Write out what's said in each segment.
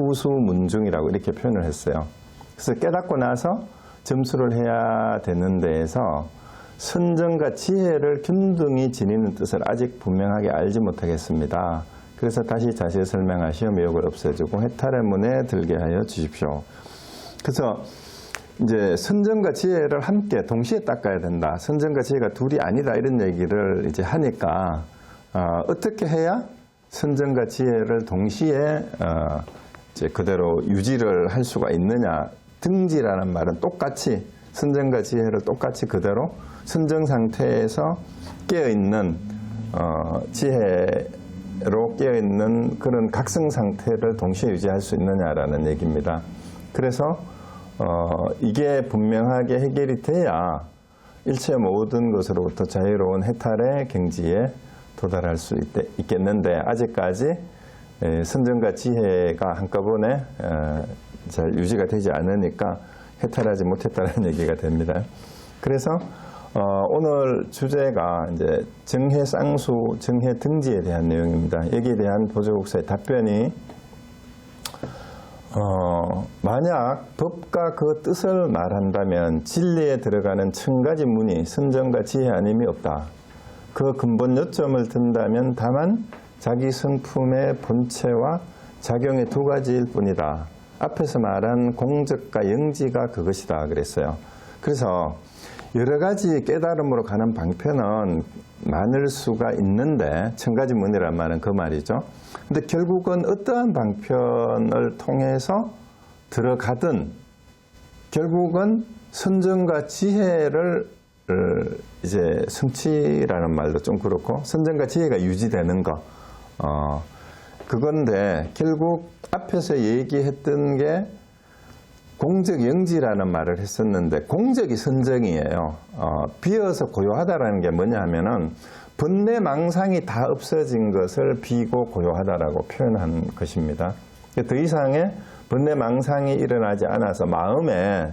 후수문중이라고 이렇게 표현을 했어요. 그래서 깨닫고 나서 점수를 해야 되는 데에서 선정과 지혜를 균등히 지니는 뜻을 아직 분명하게 알지 못하겠습니다. 그래서 다시 자세히 설명하시어 미혹을 없애주고 해탈의 문에 들게 하여 주십시오. 그래서 이제 선정과 지혜를 함께 동시에 닦아야 된다. 선정과 지혜가 둘이 아니다 이런 얘기를 이제 하니까 어떻게 해야 선정과 지혜를 동시에 이제 그대로 유지를 할 수가 있느냐. 등지라는 말은 똑같이 선정과 지혜를 똑같이 그대로 선정 상태에서 깨어있는 지혜로 깨어있는 그런 각성 상태를 동시에 유지할 수 있느냐라는 얘기입니다. 그래서 이게 분명하게 해결이 돼야 일체 모든 것으로부터 자유로운 해탈의 경지에 도달할 수 있겠는데 아직까지 선정과 지혜가 한꺼번에 잘 유지가 되지 않으니까 해탈하지 못했다는 얘기가 됩니다. 그래서 오늘 주제가 이제 정해 쌍수, 정해 등지에 대한 내용입니다. 여기에 대한 보조국사의 답변이 만약 법과 그 뜻을 말한다면 진리에 들어가는 1000가지 문이 선정과 지혜 아님이 없다. 그 근본 요점을 든다면 다만 자기 성품의 본체와 작용의 두 가지일 뿐이다. 앞에서 말한 공적과 영지가 그것이다 그랬어요. 그래서 여러 가지 깨달음으로 가는 방편은 많을 수가 있는데 1000가지 문이란 말은 그 말이죠. 근데 결국은 어떠한 방편을 통해서 들어가든 결국은 선정과 지혜를 이제 성취라는 말도 좀 그렇고 선정과 지혜가 유지되는 거 그건데 결국 앞에서 얘기했던 게 공적 영지라는 말을 했었는데 공적이 선정이에요. 비어서 고요하다라는 게 뭐냐 하면은 번뇌 망상이 다 없어진 것을 비고 고요하다라고 표현한 것입니다. 더 이상의 번뇌 망상이 일어나지 않아서 마음에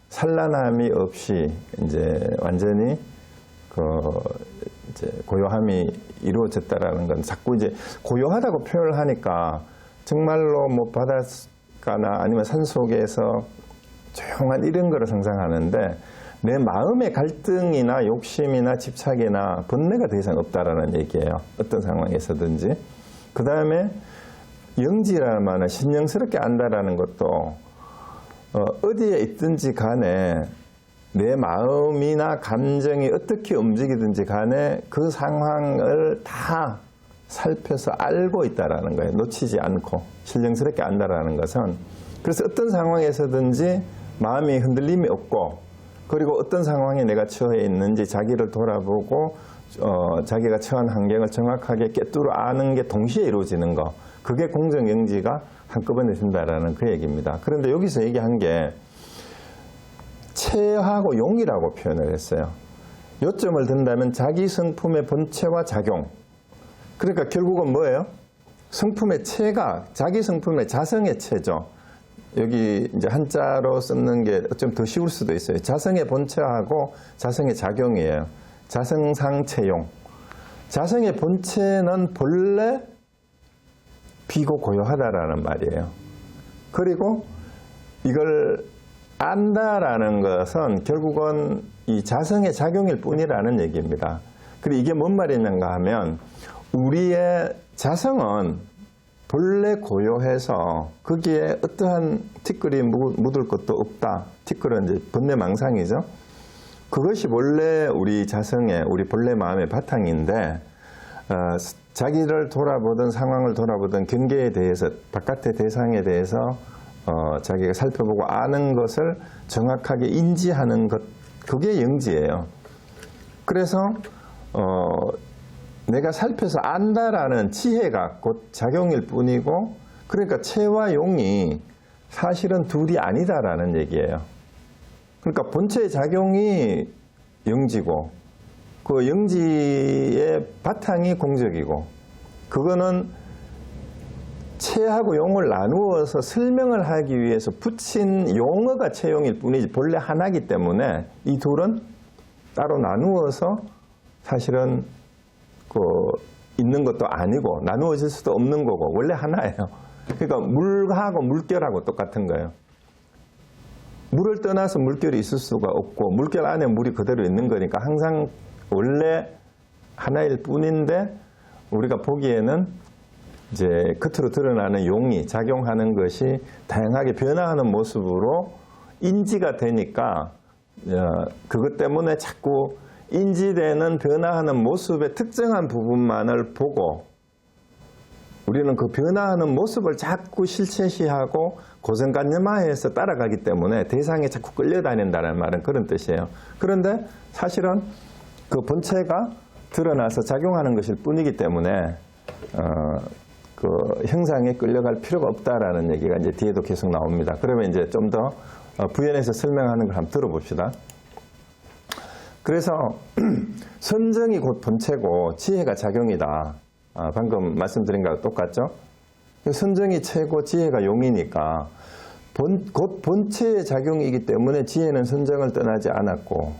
산란함이 없이 이제 완전히 이제 고요함이 이루어졌다라는 건 자꾸 이제 고요하다고 표현을 하니까 정말로 뭐 바닷가나 아니면 산속에서 조용한 이런 거를 상상하는데 내 마음의 갈등이나 욕심이나 집착이나 번뇌가 더 이상 없다라는 얘기예요. 어떤 상황에서든지. 그 다음에 영지라는 말은 신령스럽게 안다라는 것도 어디에 있든지 간에 내 마음이나 감정이 어떻게 움직이든지 간에 그 상황을 다 살펴서 알고 있다라는 거예요. 놓치지 않고 신령스럽게 안다라는 것은 그래서 어떤 상황에서든지 마음이 흔들림이 없고 그리고 어떤 상황에 내가 처해 있는지 자기를 돌아보고 자기가 처한 환경을 정확하게 꿰뚫어 아는 게 동시에 이루어지는 거 그게 공정영지가 한꺼번에 된다라는 그 얘기입니다. 그런데 여기서 얘기한 게 체하고 용이라고 표현을 했어요. 요점을 든다면 자기 성품의 본체와 작용. 그러니까 결국은 뭐예요? 성품의 체가 자기 성품의 자성의 체죠. 여기 이제 한자로 쓰는 게 좀 더 쉬울 수도 있어요. 자성의 본체하고 자성의 작용이에요. 자성상체용. 자성의 본체는 본래 비고 고요하다라는 말이에요. 그리고 이걸 안다라는 것은 결국은 이 자성의 작용일 뿐이라는 얘기입니다. 그리고 이게 뭔 말이냐가 하면 우리의 자성은 본래 고요해서 거기에 어떠한 티끌이 묻을 것도 없다. 티끌은 이제 번뇌망상이죠. 그것이 원래 우리 자성의 우리 본래 마음의 바탕인데 자기를 돌아보든 상황을 돌아보든 경계에 대해서 바깥의 대상에 대해서 자기가 살펴보고 아는 것을 정확하게 인지하는 것 그게 영지예요. 그래서 내가 살펴서 안다라는 지혜가 곧 작용일 뿐이고 그러니까 체와 용이 사실은 둘이 아니다라는 얘기예요. 그러니까 본체의 작용이 영지고 그 영지의 바탕이 공적이고 그거는 체하고 용을 나누어서 설명을 하기 위해서 붙인 용어가 체용일 뿐이지 본래 하나이기 때문에 이 둘은 따로 나누어서 사실은 있는 것도 아니고 나누어질 수도 없는 거고 원래 하나예요. 그러니까 물하고 물결하고 똑같은 거예요. 물을 떠나서 물결이 있을 수가 없고 물결 안에 물이 그대로 있는 거니까 항상 원래 하나일 뿐인데 우리가 보기에는 이제 겉으로 드러나는 용이 작용하는 것이 다양하게 변화하는 모습으로 인지가 되니까 그것 때문에 자꾸 인지되는 변화하는 모습의 특정한 부분만을 보고 우리는 그 변화하는 모습을 자꾸 실체시하고 고정관념화해서 따라가기 때문에 대상에 자꾸 끌려다닌다는 말은 그런 뜻이에요. 그런데 사실은 그 본체가 드러나서 작용하는 것일 뿐이기 때문에 그 형상에 끌려갈 필요가 없다라는 얘기가 이제 뒤에도 계속 나옵니다. 그러면 이제 좀 더 부연해서 설명하는 걸 한번 들어봅시다. 그래서 선정이 곧 본체고 지혜가 작용이다. 방금 말씀드린 거하고 똑같죠? 선정이 체고 지혜가 용이니까 곧 본체의 작용이기 때문에 지혜는 선정을 떠나지 않았고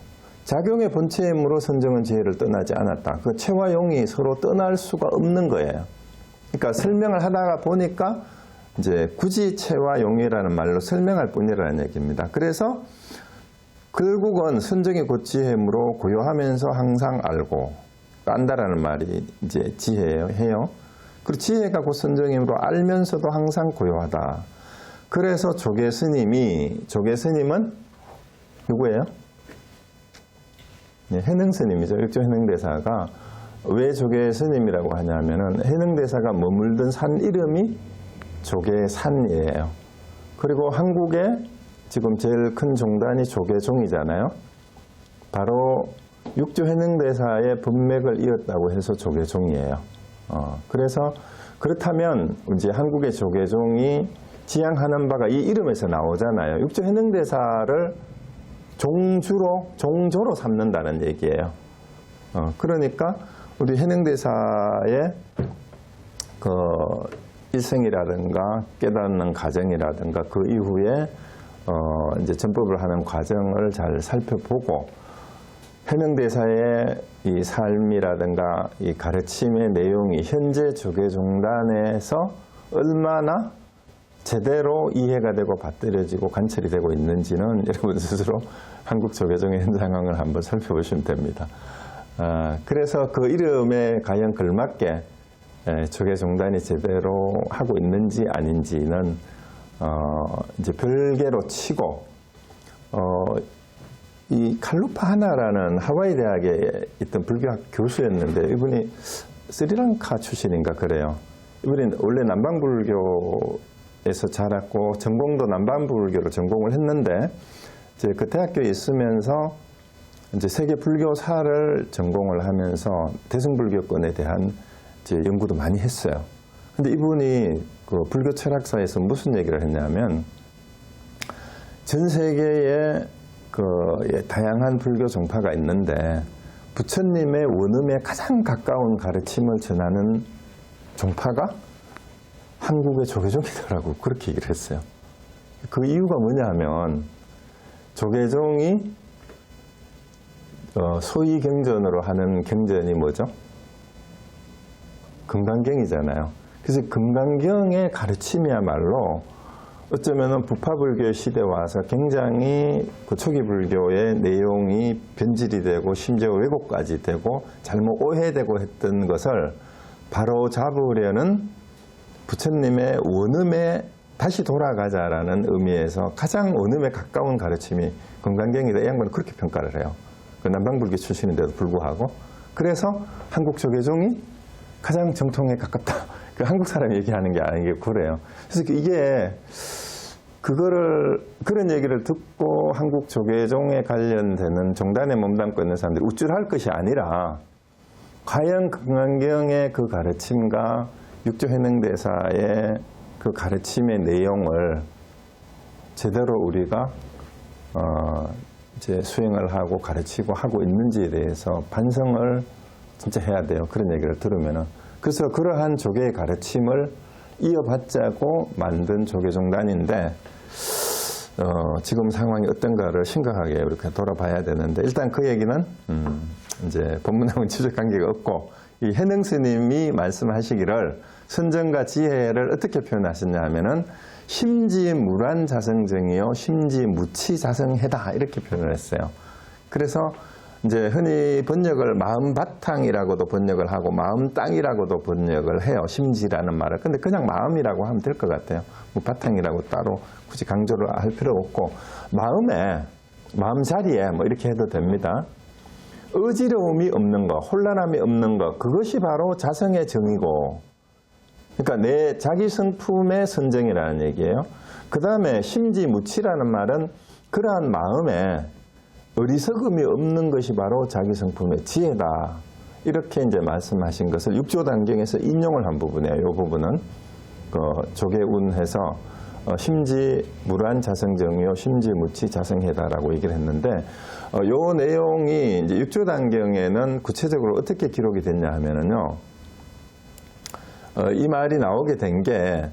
작용의 본체이므로 선정은 지혜를 떠나지 않았다. 그 체와 용이 서로 떠날 수가 없는 거예요. 그러니까 설명을 하다가 보니까 이제 굳이 체와 용이라는 말로 설명할 뿐이라는 얘기입니다. 그래서 결국은 선정이 곧 지혜이므로 고요하면서 항상 알고 안다라는 말이 이제 지혜예요. 그리고 지혜가 곧 선정이므로 알면서도 항상 고요하다. 그래서 조계 스님은 누구예요? 네, 해능 스님이죠. 육조 해능대사가 왜 조계 스님이라고 하냐면은 해능대사가 머물던 산 이름이 조계산이에요. 그리고 한국에 지금 제일 큰 종단이 조계종이잖아요. 바로 육조 해능대사의 법맥을 이었다고 해서 조계종이에요. 그래서 그렇다면 이제 한국의 조계종이 지향하는 바가 이 이름에서 나오잖아요. 육조 해능대사를 종조로 삼는다는 얘기예요. 그러니까 우리 해능대사의 그 일생이라든가 깨닫는 과정이라든가 그 이후에 이제 전법을 하는 과정을 잘 살펴보고 해능대사의 이 삶이라든가 이 가르침의 내용이 현재 조계종단에서 얼마나 제대로 이해가 되고 받들여지고 관철이 되고 있는지는 여러분 스스로 한국 조계종의 현 상황을 한번 살펴보시면 됩니다. 그래서 그 이름에 과연 걸맞게 조계종단이 제대로 하고 있는지 아닌지는 이제 별개로 치고 이 칼루파 하나라는 하와이 대학에 있던 불교학 교수였는데 이분이 스리랑카 출신인가 그래요. 이분이 원래 남방불교에서 자랐고 전공도 남방불교로 전공을 했는데 이제 그 대학교에 있으면서 이제 세계 불교사를 전공을 하면서 대승불교권에 대한 이제 연구도 많이 했어요. 근데 이분이 그 불교 철학사에서 무슨 얘기를 했냐면 전 세계에 그 다양한 불교 종파가 있는데 부처님의 원음에 가장 가까운 가르침을 전하는 종파가 한국의 조계종이더라고 그렇게 얘기를 했어요. 그 이유가 뭐냐 하면 조계종이 소위 경전으로 하는 경전이 뭐죠? 금강경이잖아요. 그래서 금강경의 가르침이야말로 어쩌면은 부파불교 시대에 와서 굉장히 그 초기 불교의 내용이 변질이 되고 심지어 왜곡까지 되고 잘못 오해되고 했던 것을 바로 잡으려는 부처님의 원음에 다시 돌아가자라는 의미에서 가장 원음에 가까운 가르침이 금강경이다. 이 양반은 그렇게 평가를 해요. 그 남방불교 출신인데도 불구하고. 그래서 한국 조계종이 가장 정통에 가깝다. 그 한국 사람이 얘기하는 게 아니고 그래요. 그래서 이게 그런 얘기를 듣고 한국 조계종에 관련되는 종단에 몸담고 있는 사람들이 우쭐할 것이 아니라 과연 금강경의 그 가르침과 육조해능대사의 그 가르침의 내용을 제대로 우리가 이제 수행을 하고 가르치고 하고 있는지에 대해서 반성을 진짜 해야 돼요. 그런 얘기를 들으면은. 그래서 그러한 조계의 가르침을 이어받자고 만든 조계종단인데 지금 상황이 어떤가를 심각하게 이렇게 돌아봐야 되는데 일단 그 얘기는 이제 법문하고는 직접 관계가 없고 이 해능 스님이 말씀하시기를 선정과 지혜를 어떻게 표현하셨냐 하면은 심지무란자성정이요 심지무치자성해다 이렇게 표현을 했어요. 그래서 이제 흔히 번역을 마음바탕이라고도 번역을 하고 마음땅이라고도 번역을 해요. 심지라는 말을. 근데 그냥 마음이라고 하면 될 것 같아요. 뭐 바탕이라고 따로 굳이 강조를 할 필요가 없고 마음 자리에 뭐 이렇게 해도 됩니다. 어지러움이 없는 거, 혼란함이 없는 거, 그것이 바로 자성의 정이고, 그러니까 내 자기 성품의 선정이라는 얘기예요. 그 다음에 심지무치라는 말은 그러한 마음에 어리석음이 없는 것이 바로 자기 성품의 지혜다. 이렇게 이제 말씀하신 것을 육조단경에서 인용을 한 부분이에요. 이 부분은 조계운해서 심지무란자성정이요 심지무치자성해다라고 얘기를 했는데, 이 내용이 이제 육조단경에는 구체적으로 어떻게 기록이 됐냐 하면은요, 이 말이 나오게 된 게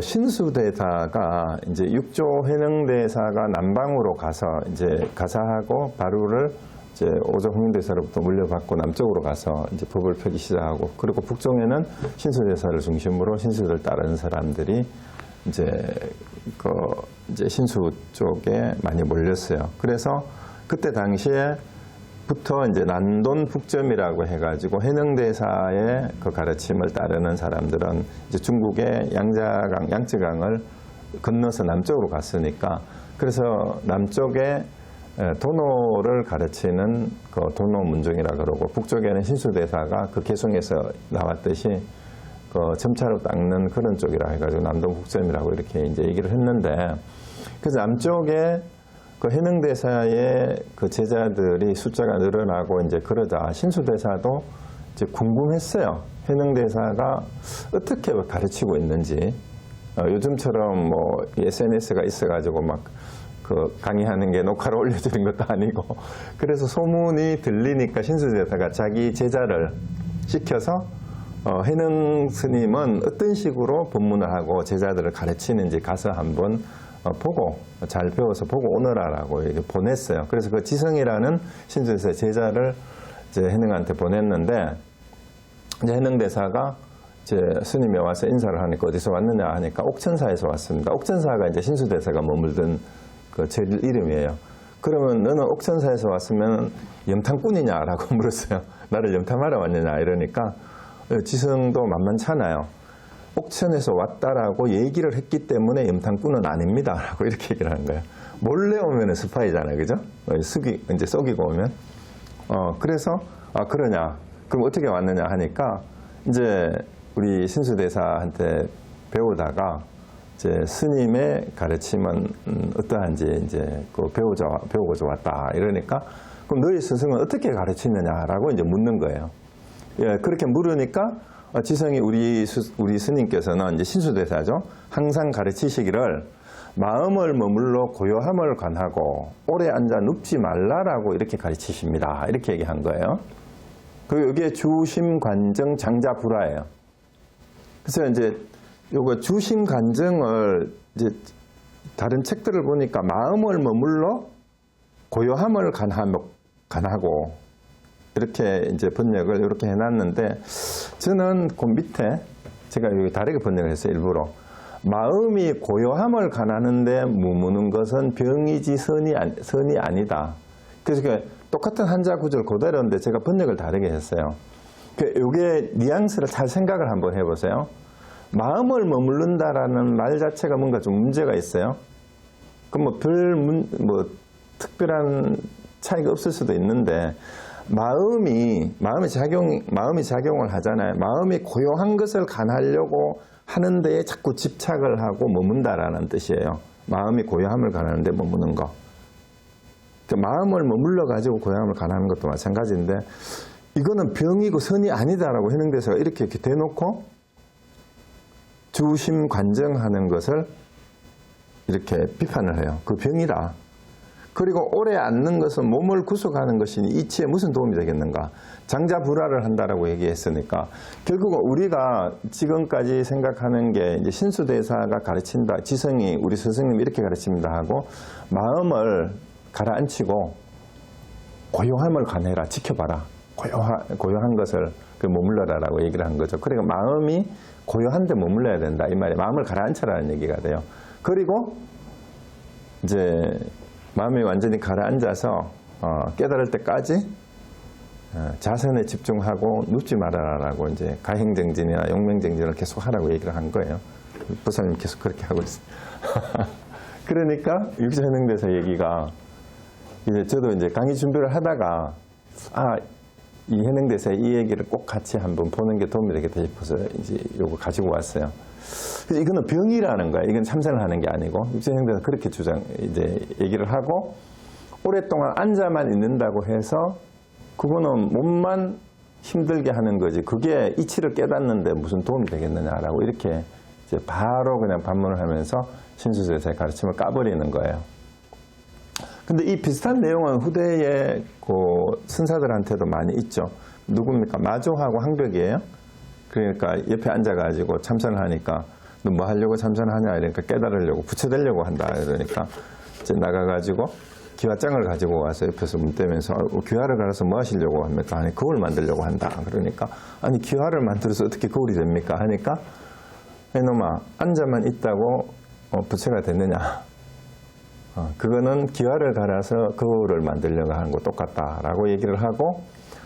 신수대사가 이제 육조 회능대사가 남방으로 가서 이제 가사하고 바루를 이제 오조 홍인대사로부터 물려받고 남쪽으로 가서 이제 법을 펴기 시작하고, 그리고 북쪽에는 신수대사를 중심으로 신수를 따르는 사람들이 이제 이제 신수 쪽에 많이 몰렸어요. 그래서 그때 당시에부터 이제 난돈 북점이라고 해가지고 해능대사의 그 가르침을 따르는 사람들은 이제 중국의 양쯔강을 건너서 남쪽으로 갔으니까, 그래서 남쪽에 도노를 가르치는 그 도노문종이라 그러고, 북쪽에는 신수대사가 그 개성에서 나왔듯이 그 점차로 닦는 그런 쪽이라 해가지고 남동 북점이라고 이렇게 이제 얘기를 했는데, 그래서 남쪽에 그 해능대사의 그 제자들이 숫자가 늘어나고 이제 그러자 신수대사도 이제 궁금했어요. 해능대사가 어떻게 가르치고 있는지. 요즘처럼 뭐 SNS가 있어가지고 막 그 강의하는 게 녹화로 올려드린 것도 아니고, 그래서 소문이 들리니까 신수대사가 자기 제자를 시켜서 해능 스님은 어떤 식으로 법문을 하고 제자들을 가르치는지 가서 한번 보고 잘 배워서 보고 오너라라고 보냈어요. 그래서 그 지성이라는 신수대사의 제자를 이제 해능한테 보냈는데, 이제 해능대사가 이제 스님이 와서 인사를 하니까 어디서 왔느냐 하니까 옥천사에서 왔습니다. 옥천사가 이제 신수대사가 머물던 그 제일 이름이에요. 그러면 너는 옥천사에서 왔으면 염탐꾼이냐라고 물었어요. 나를 염탐하러 왔느냐 이러니까 지성도 만만찮아요. 옥천에서 왔다라고 얘기를 했기 때문에 염탐꾼은 아닙니다 라고 이렇게 얘기를 하는 거예요. 몰래 오면 스파이잖아요, 그죠? 이제 썩이고 오면. 그래서 그러냐, 그럼 어떻게 왔느냐 하니까 이제 우리 신수대사한테 배우다가 이제 스님의 가르침은 어떠한지 이제 배우고자 왔다 이러니까, 그럼 너희 스승은 어떻게 가르치느냐라고 이제 묻는 거예요. 예, 그렇게 물으니까 지성이 우리 스님께서는 이제 신수대사죠. 항상 가르치시기를 마음을 머물러 고요함을 관하고 오래 앉아 눕지 말라라고 이렇게 가르치십니다. 이렇게 얘기한 거예요. 그리고 여기에 주심관정 장자불화예요. 그래서 이제 요거 주심관정을 이제 다른 책들을 보니까 마음을 머물러 고요함을 관하고 이렇게 이제 번역을 이렇게 해놨는데, 저는 그 밑에 제가 여기 다르게 번역을 했어요. 일부러 마음이 고요함을 관하는데 머무는 것은 병이지 선이 아니다. 그래서 똑같은 한자 구절 그대로인데 제가 번역을 다르게 했어요. 이게 뉘앙스를 잘 생각을 한번 해보세요. 마음을 머무른다라는 말 자체가 뭔가 좀 문제가 있어요. 그럼 뭐 특별한 차이가 없을 수도 있는데, 마음이 작용을 하잖아요. 마음이 고요한 것을 관하려고 하는 데에 자꾸 집착을 하고 머문다라는 뜻이에요. 마음이 고요함을 관하는 데 머무는 거. 마음을 머물러 가지고 고요함을 관하는 것도 마찬가지인데, 이거는 병이고 선이 아니다라고 해능대사가 이렇게 대놓고 주심관정하는 것을 이렇게 비판을 해요. 그 병이다. 그리고 오래 앉는 것은 몸을 구속하는 것이니 이치에 무슨 도움이 되겠는가. 장자불화를 한다라고 얘기했으니까, 결국은 우리가 지금까지 생각하는 게 이제 신수대사가 가르친다, 지성이 우리 스승님이 이렇게 가르칩니다 하고 마음을 가라앉히고 고요함을 관해라, 지켜봐라, 고요한 것을 머물러라라고 얘기를 한 거죠. 그러니까 마음이 고요한데 머물러야 된다 이 말이 마음을 가라앉혀라는 얘기가 돼요. 그리고 이제 마음이 완전히 가라앉아서 깨달을 때까지 자선에 집중하고 눕지 말아라라고 이제 가행정진이나 용맹정진을 계속 하라고 얘기를 한 거예요. 부사님 계속 그렇게 하고 있어요. 그러니까 육체현행대사 얘기가 이제 저도 이제 강의 준비를 하다가 이 현행대사의 이 얘기를 꼭 같이 한번 보는 게 도움이 되겠다 싶어서 이제 요거 가지고 왔어요. 그래서 이거는 병이라는 거야. 이건 참선을 하는 게 아니고 육체현행대사 그렇게 이제 얘기를 하고 오랫동안 앉아만 있는다고 해서 그거는 몸만 힘들게 하는 거지. 그게 이치를 깨닫는데 무슨 도움이 되겠느냐라고 이렇게 이제 바로 그냥 반문을 하면서 신수대사의 가르침을 까버리는 거예요. 근데 이 비슷한 내용은 후대의 선사들한테도 많이 있죠. 누굽니까? 마조하고 항벽이에요. 그러니까 옆에 앉아가지고 참선을 하니까 너 뭐 하려고 참선하냐 이러니까 깨달으려고 부처되려고 한다 이러니까 이제 나가가지고 기와장을 가지고 와서 옆에서 문대면서 기와를 갈아서 뭐 하시려고 합니까? 아니 거울 만들려고 한다. 그러니까 아니 기와를 만들어서 어떻게 거울이 됩니까? 하니까 이놈아 앉아만 있다고 부처가 됐느냐? 그거는 기와를 갈아서 거울을 만들려고 하는 거 똑같다라고 얘기를 하고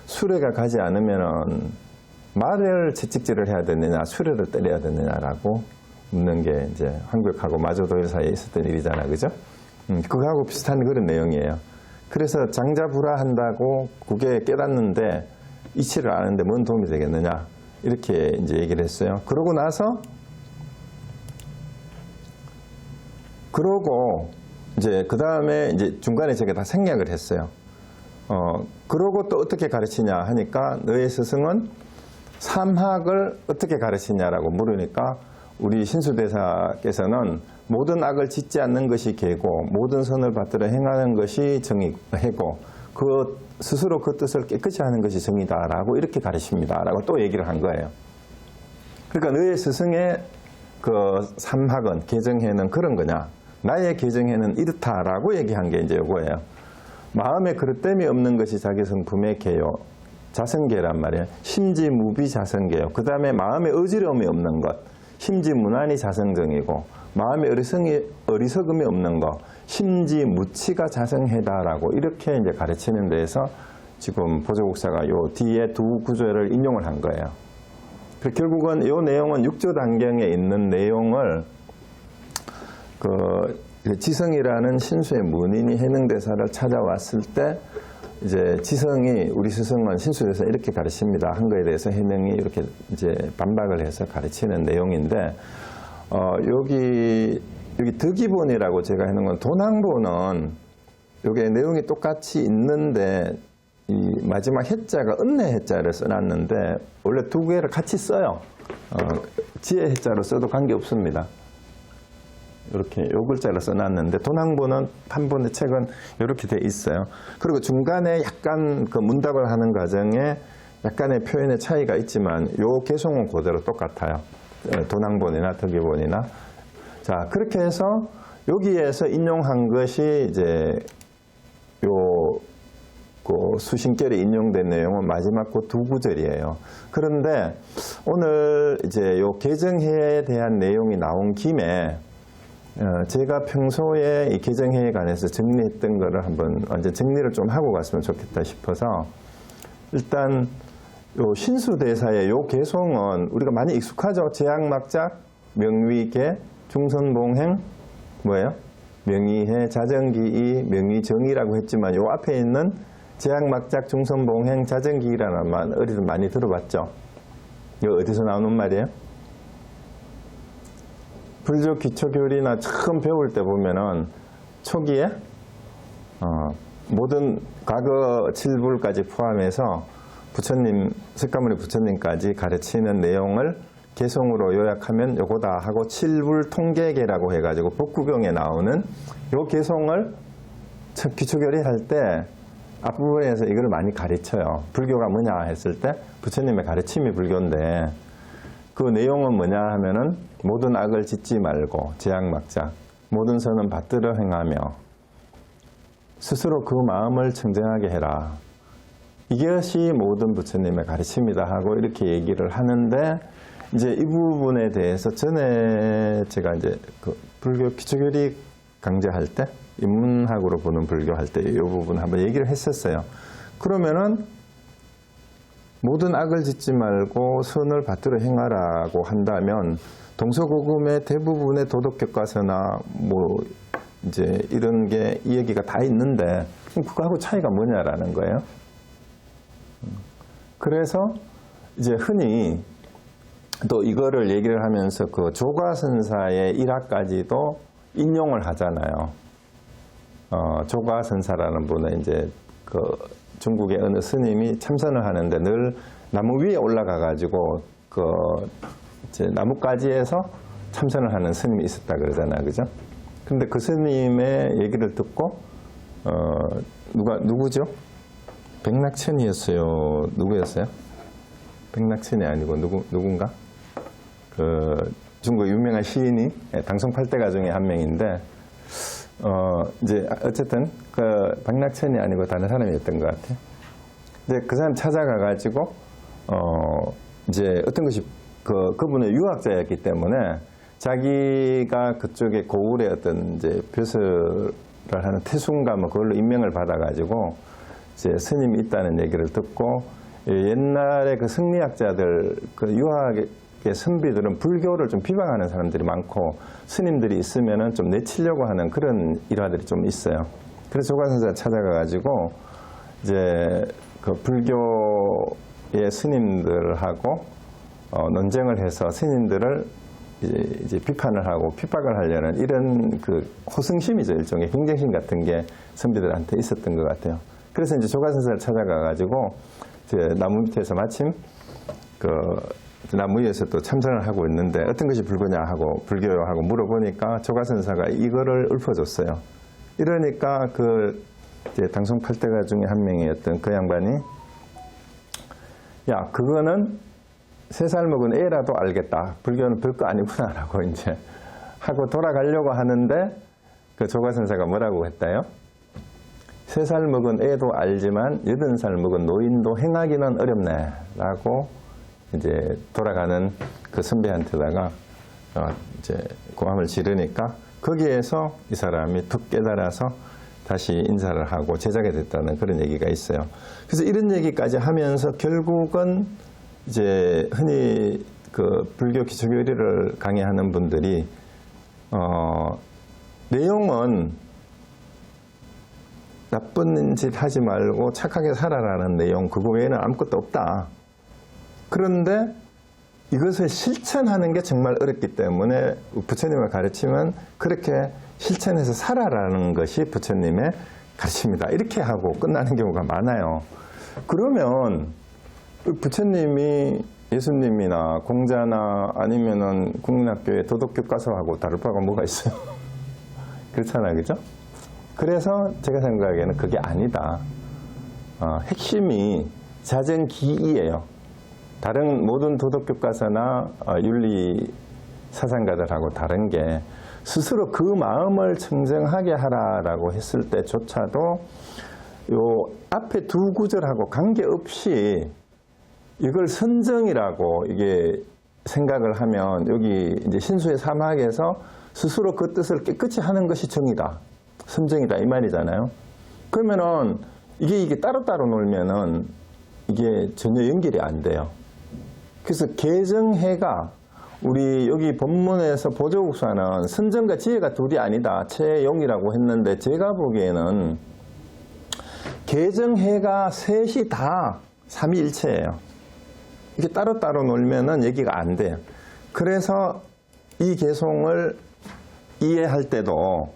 수레가 가지 않으면은 말을 채찍질을 해야 되느냐 수레를 때려야 되느냐라고 묻는 게 이제 황벽하고 마조도일 사이에 있었던 일이잖아, 그죠? 그거하고 비슷한 그런 내용이에요. 그래서 장자불화한다고 그게 깨닫는데 이치를 아는데 뭔 도움이 되겠느냐 이렇게 이제 얘기를 했어요. 그러고 나서 이제 그 다음에 이제 중간에 제가 다 생략을 했어요. 그러고 또 어떻게 가르치냐 하니까 너의 스승은 삼학을 어떻게 가르치냐라고 물으니까 우리 신수대사께서는 모든 악을 짓지 않는 것이 계고 모든 선을 받들어 행하는 것이 해고 그 스스로 그 뜻을 깨끗이 하는 것이 정이다라고 이렇게 가르칩니다라고 또 얘기를 한 거예요. 그러니까 너의 스승의 그 삼학은 개정해는 그런 거냐? 나의 개정해는 이렇다라고 얘기한 게 이제 이거예요. 마음에 그릇됨이 없는 것이 자기 성품의 개요. 자성계란 말이에요. 심지무비 자성계요. 그 다음에 마음에 어지러움이 없는 것. 심지무난이 자성정이고 마음에 어리석음이 없는 것. 심지무치가 자성해다라고 이렇게 이제 가르치는 데에서 지금 보조국사가 요 뒤에 두 구절을 인용을 한 거예요. 결국은 이 내용은 육조 단경에 있는 내용을 지성이라는 신수의 문인이 해능대사를 찾아왔을 때 이제 지성이 우리 스승은 신수대사 이렇게 가르칩니다 한 거에 대해서 해능이 이렇게 이제 반박을 해서 가르치는 내용인데 여기 덕기본이라고 제가 해놓은 건 도낭본은 여기 내용이 똑같이 있는데 이 마지막 해자가 은혜 해자를 써놨는데 원래 두 개를 같이 써요. 지혜 해자로 써도 관계없습니다. 이렇게 요 글자를 써놨는데 도낭본은 한 번의 책은 이렇게 돼 있어요. 그리고 중간에 약간 그 문답을 하는 과정에 약간의 표현의 차이가 있지만 요 개송은 그대로 똑같아요. 도낭본이나 덕기본이나. 자, 그렇게 해서 여기에서 인용한 것이 이제 그 수신결에 인용된 내용은 마지막 그 두 구절이에요. 그런데 오늘 이제 요 개정회에 대한 내용이 나온 김에 제가 평소에 이 개정회에 관해서 정리했던 거를 한번 완전 정리를 좀 하고 갔으면 좋겠다 싶어서 일단 요 신수대사의 요 개송은 우리가 많이 익숙하죠. 제약막작, 명위계, 중선봉행, 뭐예요? 명의해, 자정기이, 명의정이라고 했지만 요 앞에 있는 제약막작, 중선봉행, 자정기이라는 말 어디서 많이 들어봤죠? 이거 어디서 나오는 말이에요? 불교 기초교리나 처음 배울 때 보면은 초기에 모든 과거 7불까지 포함해서 부처님, 석가모니 부처님까지 가르치는 내용을 개송으로 요약하면 요거다 하고 7불 통계계라고 해가지고 법구경에 나오는 요 개송을 기초교리 할 때 앞부분에서 이걸 많이 가르쳐요. 불교가 뭐냐 했을 때 부처님의 가르침이 불교인데 그 내용은 뭐냐 하면은 모든 악을 짓지 말고 제약막작 모든 선은 받들어 행하며 스스로 그 마음을 청정하게 해라. 이것이 모든 부처님의 가르침이다 하고 이렇게 얘기를 하는데, 이제 이 부분에 대해서 전에 제가 이제 그 불교 기초교리 강좌할 때, 인문학으로 보는 불교할 때 이 부분 한번 얘기를 했었어요. 그러면은 모든 악을 짓지 말고 선을 받들어 행하라고 한다면 동서고금의 대부분의 도덕교과서나 뭐 이제 이런 게 이 얘기가 다 있는데 그거하고 차이가 뭐냐라는 거예요. 그래서 이제 흔히 또 이거를 얘기를 하면서 그 조과선사의 일화까지도 인용을 하잖아요. 조과선사라는 분은 이제 그 중국의 어느 스님이 참선을 하는데 늘 나무 위에 올라가 가지고 그 이제 나뭇가지에서 참선을 하는 스님이 있었다 그러잖아요, 그죠? 근데 그 스님의 얘기를 듣고 누구죠? 백낙천이었어요. 누구였어요? 백낙천이 아니고 누군가? 그 중국 유명한 시인이 당송팔대가 중에 한 명인데 이제 어쨌든 그 백낙천이 아니고 다른 사람이었던 것 같아요. 근데 그 사람 찾아가 가지고 이제 어떤 것이 그분은 유학자였기 때문에 자기가 그쪽에 고을의 어떤 이제 벼슬을 하는 태순가 뭐 그걸로 임명을 받아가지고 이제 스님이 있다는 얘기를 듣고 옛날에 그 승리학자들 그 유학의 선비들은 불교를 좀 비방하는 사람들이 많고 스님들이 있으면은 좀 내치려고 하는 그런 일화들이 좀 있어요. 그래서 조과선사 찾아가가지고 이제 그 불교의 스님들하고 논쟁을 해서 스님들을 이제 비판을 하고 핍박을 하려는 이런 그 호승심이죠. 일종의 경쟁심 같은 게 선비들한테 있었던 것 같아요. 그래서 이제 조과선사를 찾아가가지고 이제 나무 밑에서 마침 그 나무 위에서 또 참선을 하고 있는데 어떤 것이 불교냐 하고 불교하고 물어보니까 조과선사가 이거를 읊어줬어요. 이러니까 그 이제 당송팔대가 중에 한 명이었던 그 양반이 야 그거는 3살 먹은 애라도 알겠다. 불교는 별거 아니구나라고 이제 하고 돌아가려고 하는데 그 조과선사가 뭐라고 했다요? 3살 먹은 애도 알지만 80살 먹은 노인도 행하기는 어렵네 라고 이제 돌아가는 그 선배한테다가 이제 고함을 지르니까 거기에서 이 사람이 툭 깨달아서 다시 인사를 하고 제자가 됐다는 그런 얘기가 있어요. 그래서 이런 얘기까지 하면서 결국은 이제 흔히 그 불교 기초교리를 강의하는 분들이 내용은 나쁜 짓 하지 말고 착하게 살아라는 내용 그거 외에는 아무것도 없다. 그런데 이것을 실천하는 게 정말 어렵기 때문에 부처님의 가르침은 그렇게 실천해서 살아라는 것이 부처님의 가르침이다. 이렇게 하고 끝나는 경우가 많아요. 그러면 부처님이 예수님이나 공자나 아니면은 국민학교의 도덕교과서하고 다를 바가 뭐가 있어요? 그렇잖아요. 그죠? 그래서 제가 생각하기에는 그게 아니다. 핵심이 자정기이예요. 다른 모든 도덕교과서나 윤리 사상가들하고 다른 게 스스로 그 마음을 청정하게 하라라고 했을 때조차도 요 앞에 두 구절하고 관계없이 이걸 선정이라고 이게 생각을 하면 여기 이제 신수의 사막에서 스스로 그 뜻을 깨끗이 하는 것이 정이다. 선정이다. 이 말이잖아요. 그러면은 이게 따로따로 놀면은 이게 전혀 연결이 안 돼요. 그래서 개정해가 우리 여기 본문에서 보조국사는 선정과 지혜가 둘이 아니다. 채용이라고 했는데 제가 보기에는 개정해가 셋이 다 삼위일체예요. 이게 따로따로 놀면은 얘기가 안 돼요. 그래서 이 개송을 이해할 때도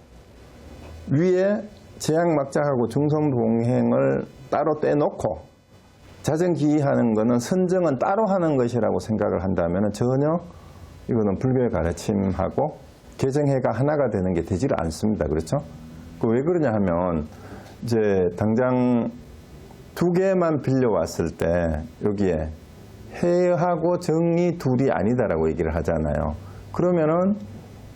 위에 제약막장하고 중선봉행을 따로 떼놓고 자정기하는 거는 선정은 따로 하는 것이라고 생각을 한다면 전혀 이거는 불교의 가르침하고 개정해가 하나가 되는 게 되지를 않습니다. 그렇죠? 왜 그러냐 하면 이제 당장 두 개만 빌려왔을 때 여기에 해하고 정이 둘이 아니다라고 얘기를 하잖아요. 그러면은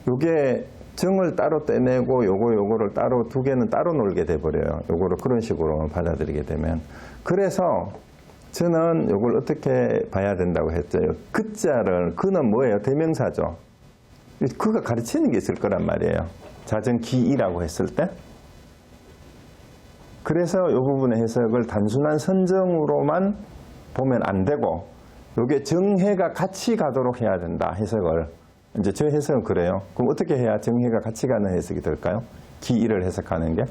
이게 정을 따로 떼내고 요거를 따로 두 개는 따로 놀게 돼버려요. 요거를 그런 식으로 받아들이게 되면. 그래서 저는 요걸 어떻게 봐야 된다고 했죠. 그자를, 그는 뭐예요? 대명사죠. 그가 가르치는 게 있을 거란 말이에요. 자정기이라고 했을 때. 그래서 이 부분의 해석을 단순한 선정으로만 보면 안 되고, 요게 정해가 같이 가도록 해야 된다, 해석을. 이제 저 해석은 그래요. 그럼 어떻게 해야 정해가 같이 가는 해석이 될까요? 기이를 해석하는 게.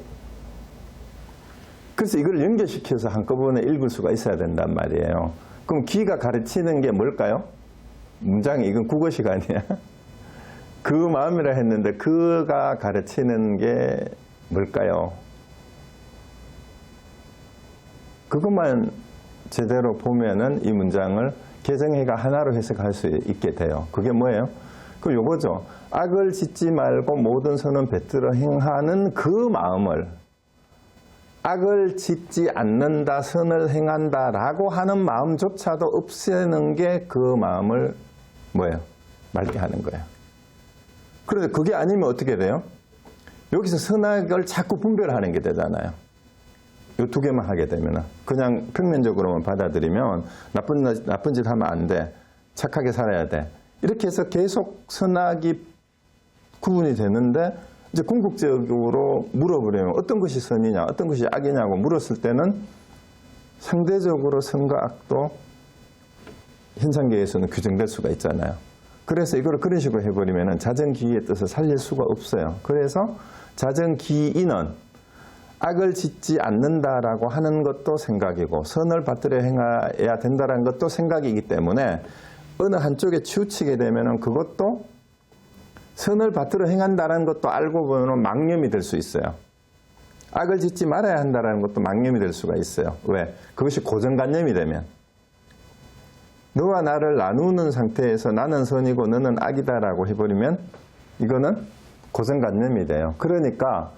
그래서 이걸 연결시켜서 한꺼번에 읽을 수가 있어야 된단 말이에요. 그럼 기가 가르치는 게 뭘까요? 문장이 이건 국어 시간이야. 그 마음이라 했는데 그가 가르치는 게 뭘까요? 그것만 제대로 보면은 이 문장을 개정해가 하나로 해석할 수 있게 돼요. 그게 뭐예요? 그 요거죠. 악을 짓지 말고 모든 선은 베풀어 행하는 그 마음을, 악을 짓지 않는다, 선을 행한다라고 하는 마음조차도 없애는 게 그 마음을 뭐예요? 맑게 하는 거예요. 그런데 그게 아니면 어떻게 돼요? 여기서 선악을 자꾸 분별하는 게 되잖아요. 이 두 개만 하게 되면 그냥 평면적으로만 받아들이면 나쁜 짓 하면 안 돼. 착하게 살아야 돼. 이렇게 해서 계속 선악이 구분이 되는데 이제 궁극적으로 물어보려면 어떤 것이 선이냐, 어떤 것이 악이냐고 물었을 때는 상대적으로 선과 악도 현상계에서는 규정될 수가 있잖아요. 그래서 이걸 그런 식으로 해버리면 자정기의의 뜻을 살릴 수가 없어요. 그래서 자정기의는 악을 짓지 않는다라고 하는 것도 생각이고 선을 받들어 행해야 된다는 것도 생각이기 때문에 어느 한쪽에 치우치게 되면 그것도 선을 받들어 행한다는 것도 알고 보면 망념이 될 수 있어요. 악을 짓지 말아야 한다는 것도 망념이 될 수가 있어요. 왜? 그것이 고정관념이 되면. 너와 나를 나누는 상태에서 나는 선이고 너는 악이다라고 해버리면 이거는 고정관념이 돼요. 그러니까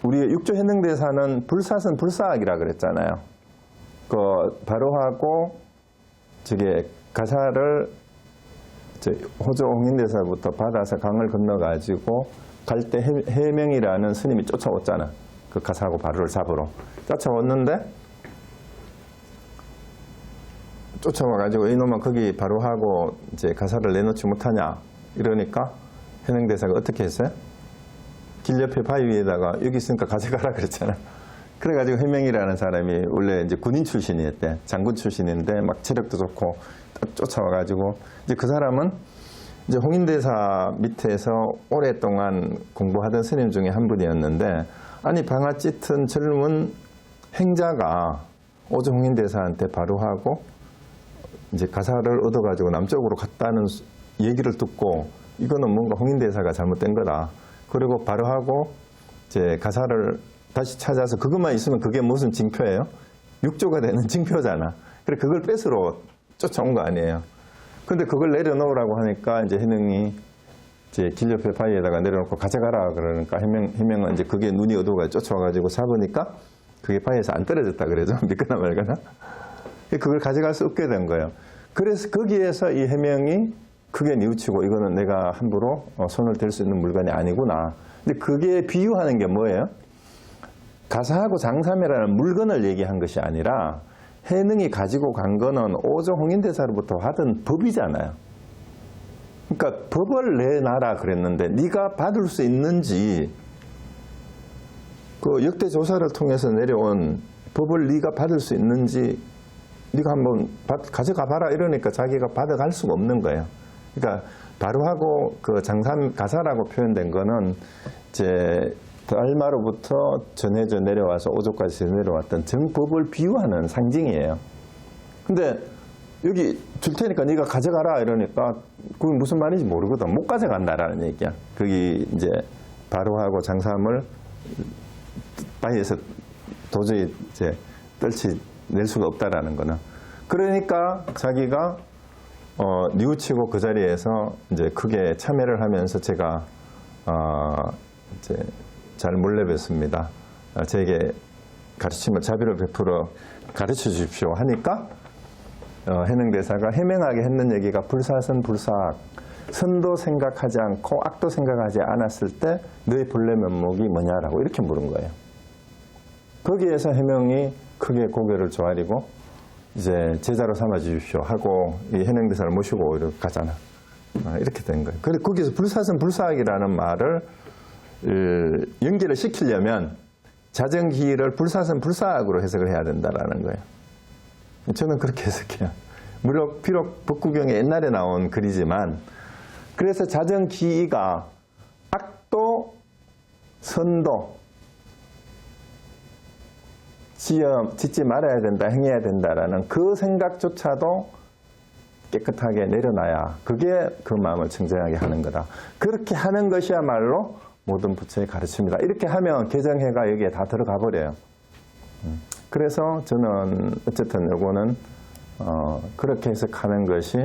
우리의 육조 현행대사는 불사선 불사악이라 그랬잖아요. 그 바로하고 저게 가사를 호조 홍인대사부터 받아서 강을 건너가지고 갈 때 해명이라는 스님이 쫓아왔잖아. 그 가사하고 바로를 잡으러 쫓아왔는데 쫓아와가지고 이놈아 거기 바로하고 이제 가사를 내놓지 못하냐 이러니까 현행대사가 어떻게 했어요? 길 옆에 바위 위에다가 여기 있으니까 가져가라 그랬잖아. 그래가지고 해명이라는 사람이 원래 이제 군인 출신이었대. 장군 출신인데 막 체력도 좋고 딱 쫓아와가지고 이제 그 사람은 이제 홍인대사 밑에서 오랫동안 공부하던 스님 중에 한 분이었는데 아니 방아 짙은 젊은 행자가 오조 홍인대사한테 바로하고 이제 가사를 얻어가지고 남쪽으로 갔다는 얘기를 듣고 이거는 뭔가 홍인대사가 잘못된 거다. 그리고 바로하고 이제 가사를 다시 찾아서 그것만 있으면 그게 무슨 징표예요? 육조가 되는 징표잖아. 그래 그걸 뺏으러 쫓아온 거 아니에요. 근데 그걸 내려놓으라고 하니까 이제 해명이 이제 길 옆에 바위에다가 내려놓고 가져가라 그러니까 해명은 이제 그게 눈이 어두워가 쫓아와가지고 잡으니까 그게 바위에서 안 떨어졌다 그러죠. 믿거나 말거나. 그걸 가져갈 수 없게 된 거예요. 그래서 거기에서 이 해명이 크게 뉘우치고 이거는 내가 함부로 손을 댈 수 있는 물건이 아니구나. 근데 그게 비유하는 게 뭐예요? 가사하고 장삼이라는 물건을 얘기한 것이 아니라 해능이 가지고 간 거는 오조 홍인대사로부터 받은 법이잖아요. 그러니까 법을 내놔라 그랬는데 네가 받을 수 있는지 그 역대 조사를 통해서 내려온 법을 네가 받을 수 있는지 네가 한번 가져가 봐라 이러니까 자기가 받아갈 수가 없는 거예요. 그러니까 바로하고 그 장삼 가사라고 표현된 거는 이제 달마로부터 전해져 내려와서 오조까지 내려왔던 정법을 비유하는 상징이에요. 근데 여기 줄 테니까 네가 가져가라 이러니까 그게 무슨 말인지 모르거든. 못 가져간다라는 얘기야. 거기 이제 바로하고 장삼을 바위에서 도저히 이제 떨치낼 수가 없다라는 거는. 그러니까 자기가 뉘우치고 그 자리에서 이제 크게 참회를 하면서 제가 이제 잘 몰래 뵙습니다. 제게 가르침을 자비를 베풀어 가르쳐 주십시오 하니까 해능대사가 해명하게 했는 얘기가 불사선 불사악 선도 생각하지 않고 악도 생각하지 않았을 때 너의 본래 면목이 뭐냐라고 이렇게 물은 거예요. 거기에서 해명이 크게 고개를 조아리고 이제 제자로 삼아 주십시오 하고 이 해명대사를 모시고 이렇게 가잖아. 이렇게 된 거예요. 그리고 거기서 불사선 불사학이라는 말을 연결을 시키려면 자정기를 불사선 불사학으로 해석을 해야 된다라는 거예요. 저는 그렇게 해석해요. 비록 법구경에 옛날에 나온 글이지만 그래서 자정기가 악도 선도 짓지 말아야 된다, 행해야 된다라는 그 생각조차도 깨끗하게 내려놔야 그게 그 마음을 청정하게 하는 거다. 그렇게 하는 것이야말로 모든 부처의 가르침이다. 이렇게 하면 개정해가 여기에 다 들어가 버려요. 그래서 저는 어쨌든 요거는 그렇게 해석하는 것이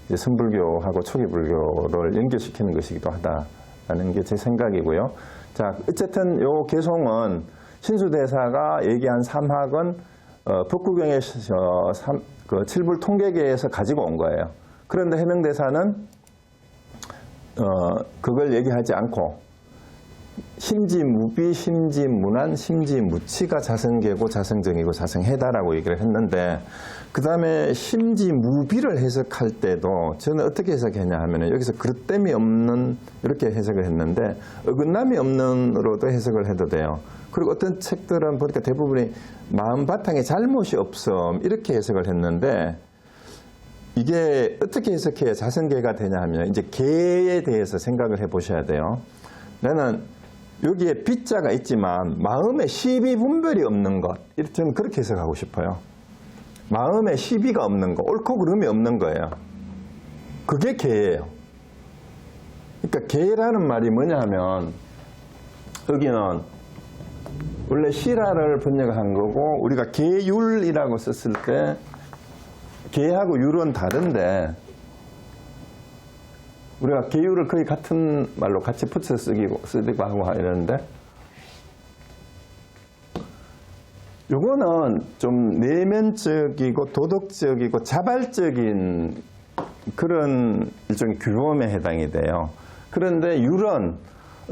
이제 선불교하고 초기불교를 연결시키는 것이기도 하다라는 게 제 생각이고요. 자, 어쨌든 요 개송은 신수대사가 얘기한 삼학은 법구경의 그 칠불 통계계에서 가지고 온 거예요. 그런데 해명대사는 그걸 얘기하지 않고 심지무비, 심지무난, 심지무치가 자성계고 자성정이고 자성해다라고 얘기를 했는데 그 다음에 심지무비를 해석할 때도 저는 어떻게 해석했냐 하면 여기서 그릇됨이 없는 이렇게 해석을 했는데 어긋남이 없는으로도 해석을 해도 돼요. 그리고 어떤 책들은 보니까 대부분이 마음 바탕에 잘못이 없음 이렇게 해석을 했는데 이게 어떻게 해석해야 자성계가 되냐 하면 이제 계에 대해서 생각을 해 보셔야 돼요. 나는 여기에 빗자가 있지만 마음에 시비 분별이 없는 것 저는 그렇게 해석하고 싶어요. 마음에 시비가 없는 거 옳고 그름이 없는 거예요. 그게 계예요. 그러니까 계라는 말이 뭐냐 하면 여기는 원래 시라를 번역한 거고 우리가 계율이라고 썼을 때 계하고 율은 다른데 우리가 계율을 거의 같은 말로 같이 붙여 쓰기도 하고 이러는데 요거는 좀 내면적이고 도덕적이고 자발적인 그런 일종의 규범에 해당이 돼요. 그런데 율은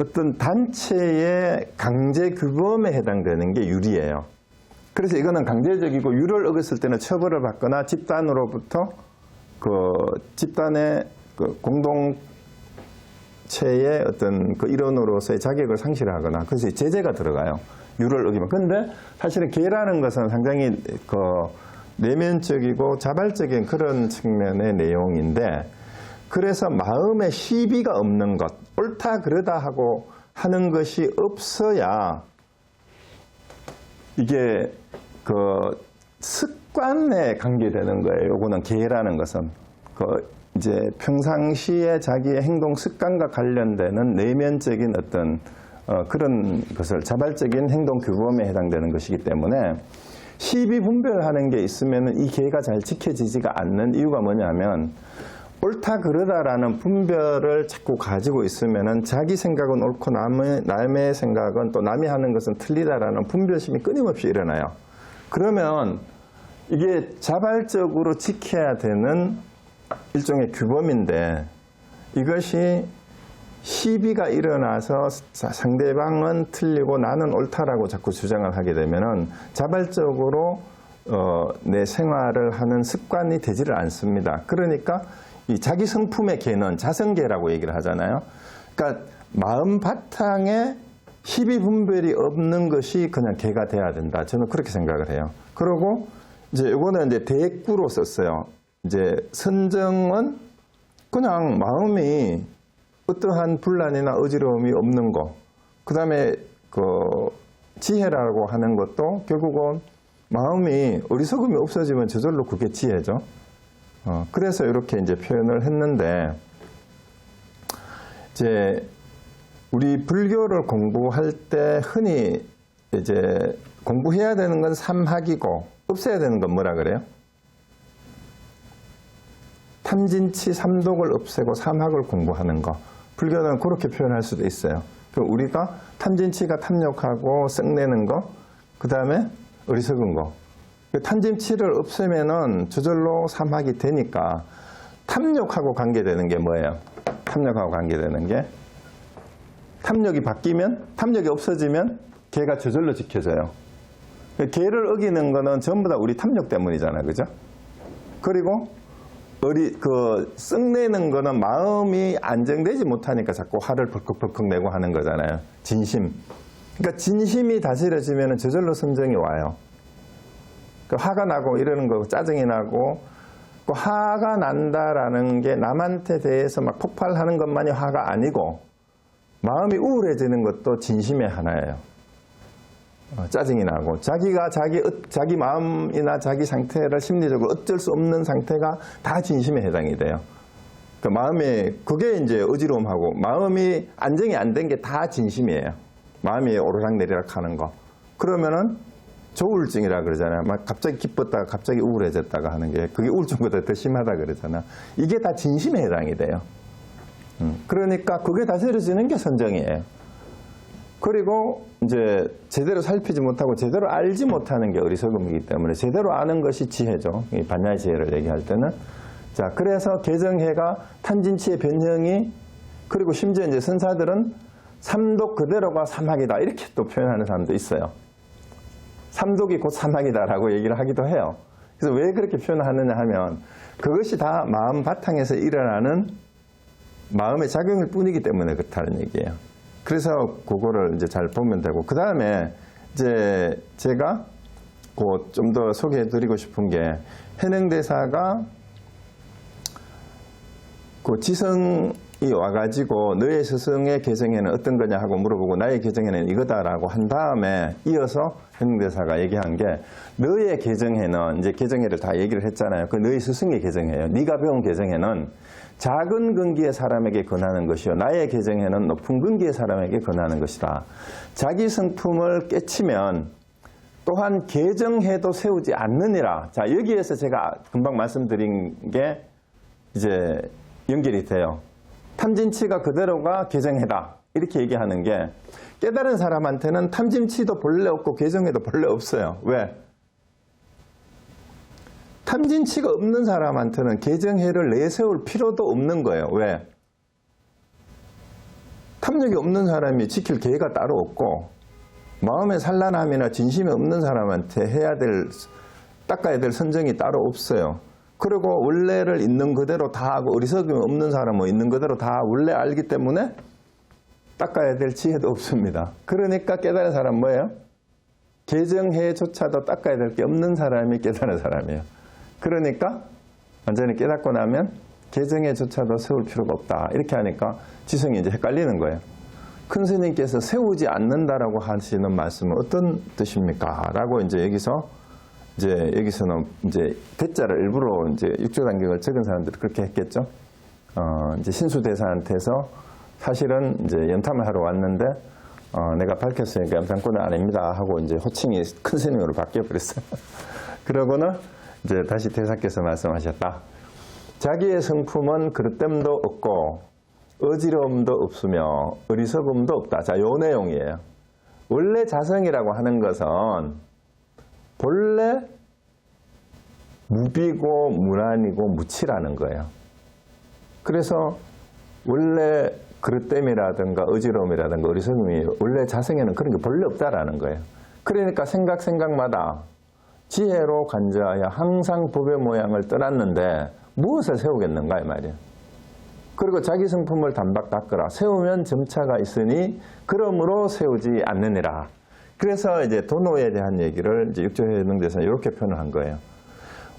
어떤 단체의 강제 규범에 해당되는 게 율이에요. 그래서 이거는 강제적이고 율을 어겼을 때는 처벌을 받거나 집단으로부터 그 집단의 그 공동체의 어떤 그 일원으로서의 자격을 상실하거나 그래서 제재가 들어가요. 율을 어기면. 근데 사실은 계라는 것은 상당히 그 내면적이고 자발적인 그런 측면의 내용인데 그래서 마음에 시비가 없는 것, 옳다 그러다 하고 하는 것이 없어야 이게 그 습관에 관계되는 거예요. 요거는 계라는 것은 그 이제 평상시에 자기의 행동 습관과 관련되는 내면적인 어떤 그런 것을 자발적인 행동 규범에 해당되는 것이기 때문에 시비 분별하는 게 있으면 이 계가 잘 지켜지지가 않는 이유가 뭐냐면 옳다 그러다라는 분별을 자꾸 가지고 있으면은 자기 생각은 옳고 남의 생각은 또 남이 하는 것은 틀리다라는 분별심이 끊임없이 일어나요. 그러면 이게 자발적으로 지켜야 되는 일종의 규범인데 이것이 시비가 일어나서 상대방은 틀리고 나는 옳다라고 자꾸 주장을 하게 되면은 자발적으로 내 생활을 하는 습관이 되지를 않습니다. 그러니까 이 자기 성품의 계는 자성계라고 얘기를 하잖아요. 그러니까 마음 바탕에 시비 분별이 없는 것이 그냥 계가 돼야 된다. 저는 그렇게 생각을 해요. 그리고 이제 이거는 이제 대꾸로 썼어요. 이제 선정은 그냥 마음이 어떠한 분란이나 어지러움이 없는 거. 그 다음에 그 지혜라고 하는 것도 결국은 마음이 어리석음이 없어지면 저절로 그게 지혜죠. 그래서 이렇게 이제 표현을 했는데, 이제 우리 불교를 공부할 때 흔히 이제 공부해야 되는 건 삼학이고 없애야 되는 건 뭐라 그래요? 탐진치 삼독을 없애고 삼학을 공부하는 거. 불교는 그렇게 표현할 수도 있어요. 우리가 탐진치가 탐욕하고 썩내는 거, 그 다음에 어리석은 거. 탐진치를 없애면은 저절로 삼학이 되니까 탐욕하고 관계되는 게 뭐예요? 탐욕하고 관계되는 게 탐욕이 바뀌면 탐욕이 없어지면 개가 저절로 지켜져요. 개를 어기는 거는 전부 다 우리 탐욕 때문이잖아요. 그죠? 그리고 썩내는 거는 마음이 안정되지 못하니까 자꾸 화를 벌컥벌컥 내고 하는 거잖아요. 진심. 그러니까 진심이 다스려지면 저절로 선정이 와요. 화가 나고 이러는 거, 짜증이 나고, 화가 난다라는 게 남한테 대해서 막 폭발하는 것만이 화가 아니고, 마음이 우울해지는 것도 진심의 하나예요. 짜증이 나고, 자기가 자기 마음이나 자기 상태를 심리적으로 어쩔 수 없는 상태가 다 진심에 해당이 돼요. 마음에, 그게 이제 어지러움하고, 마음이 안정이 안 된 게 다 진심이에요. 마음이 오르락내리락 하는 거. 그러면은 조울증이라 그러잖아요. 막 갑자기 기뻤다가 갑자기 우울해졌다가 하는 게, 그게 우울증보다 더 심하다 그러잖아. 이게 다 진심에 해당이 돼요. 그러니까 그게 다스려지는 게 선정이에요. 그리고 이제 제대로 살피지 못하고 제대로 알지 못하는 게 어리석음이기 때문에 제대로 아는 것이 지혜죠. 이 반야의 지혜를 얘기할 때는. 자, 그래서 개정해가 탄진치의 변형이, 그리고 심지어 이제 선사들은 삼독 그대로가 사막이다 이렇게 또 표현하는 사람도 있어요. 삼독이 곧 사막이다라고 얘기를 하기도 해요. 그래서 왜 그렇게 표현하느냐 하면 그것이 다 마음 바탕에서 일어나는 마음의 작용일 뿐이기 때문에 그렇다는 얘기예요. 그래서 그거를 이제 잘 보면 되고, 그 다음에 이제 제가 좀 더 소개해 드리고 싶은 게, 현행대사가 지성이 와가지고 너의 스승의 개정에는 어떤 거냐 하고 물어보고 나의 개정에는 이거다라고 한 다음에 이어서 현행대사가 얘기한 게, 너의 개정에는 이제 개정해를 다 얘기를 했잖아요. 그 너의 스승의 개정해요. 네가 배운 개정에는 작은 근기의 사람에게 권하는 것이요 나의 개정에는 높은 근기의 사람에게 권하는 것이다. 자기 성품을 깨치면 또한 개정해도 세우지 않느니라. 자, 여기에서 제가 금방 말씀드린 게 이제 연결이 돼요. 탐진치가 그대로가 개정해다 이렇게 얘기하는 게, 깨달은 사람한테는 탐진치도 본래 없고 개정해도 본래 없어요. 왜? 탐진치가 없는 사람한테는 개정해를 내세울 필요도 없는 거예요. 왜? 탐욕이 없는 사람이 지킬 계가 따로 없고, 마음의 산란함이나 진심이 없는 사람한테 닦아야 될 선정이 따로 없어요. 그리고 원래를 있는 그대로 다 하고, 어리석음이 없는 사람은 있는 그대로 다 원래 알기 때문에 닦아야 될 지혜도 없습니다. 그러니까 깨달은 사람 뭐예요? 개정해조차도 닦아야 될 게 없는 사람이 깨달은 사람이에요. 그러니까 완전히 깨닫고 나면 개정해조차도 세울 필요가 없다. 이렇게 하니까 지성이 이제 헷갈리는 거예요. 큰 스님께서 세우지 않는다라고 하시는 말씀은 어떤 뜻입니까? 라고 이제 여기서는 이제 대자를 일부러 이제 육조 단경을 적은 사람들이 그렇게 했겠죠. 이제 신수대사한테서 사실은 이제 연탐을 하러 왔는데, 내가 밝혔으니까 연탐꾼은 아닙니다 하고 이제 호칭이 큰 스님으로 바뀌어 버렸어요. 그러고는 이제 다시 대사께서 말씀하셨다. 자기의 성품은 그릇됨도 없고 어지러움도 없으며 어리석음도 없다. 자, 요 내용이에요. 원래 자성이라고 하는 것은 본래 무비고 무난이고 무치라는 거예요. 그래서 원래 그릇됨이라든가 어지러움이라든가 어리석음이 원래 자성에는 그런 게 본래 없다라는 거예요. 그러니까 생각마다 지혜로 간주하여 항상 법의 모양을 떠났는데 무엇을 세우겠는가 이 말이에요. 그리고 자기 성품을 단박 닦으라. 세우면 점차가 있으니 그러므로 세우지 않느니라. 그래서 이제 도노에 대한 얘기를 이제 육조해능대에서는 이렇게 표현을 한 거예요.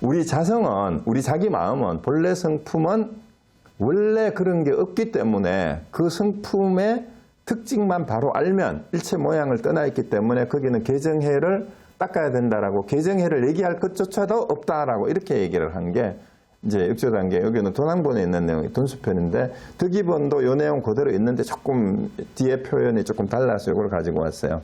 우리 자성은, 우리 자기 마음은, 본래 성품은 원래 그런 게 없기 때문에 그 성품의 특징만 바로 알면 일체 모양을 떠나 있기 때문에 거기는 개정해를 닦아야 된다라고, 개정해를 얘기할 것조차도 없다라고 이렇게 얘기를 한 게 이제 육조단계, 여기는 도난본에 있는 내용이 돈수편인데 득이본도 이 내용 그대로 있는데 조금 뒤에 표현이 조금 달라서 이걸 가지고 왔어요.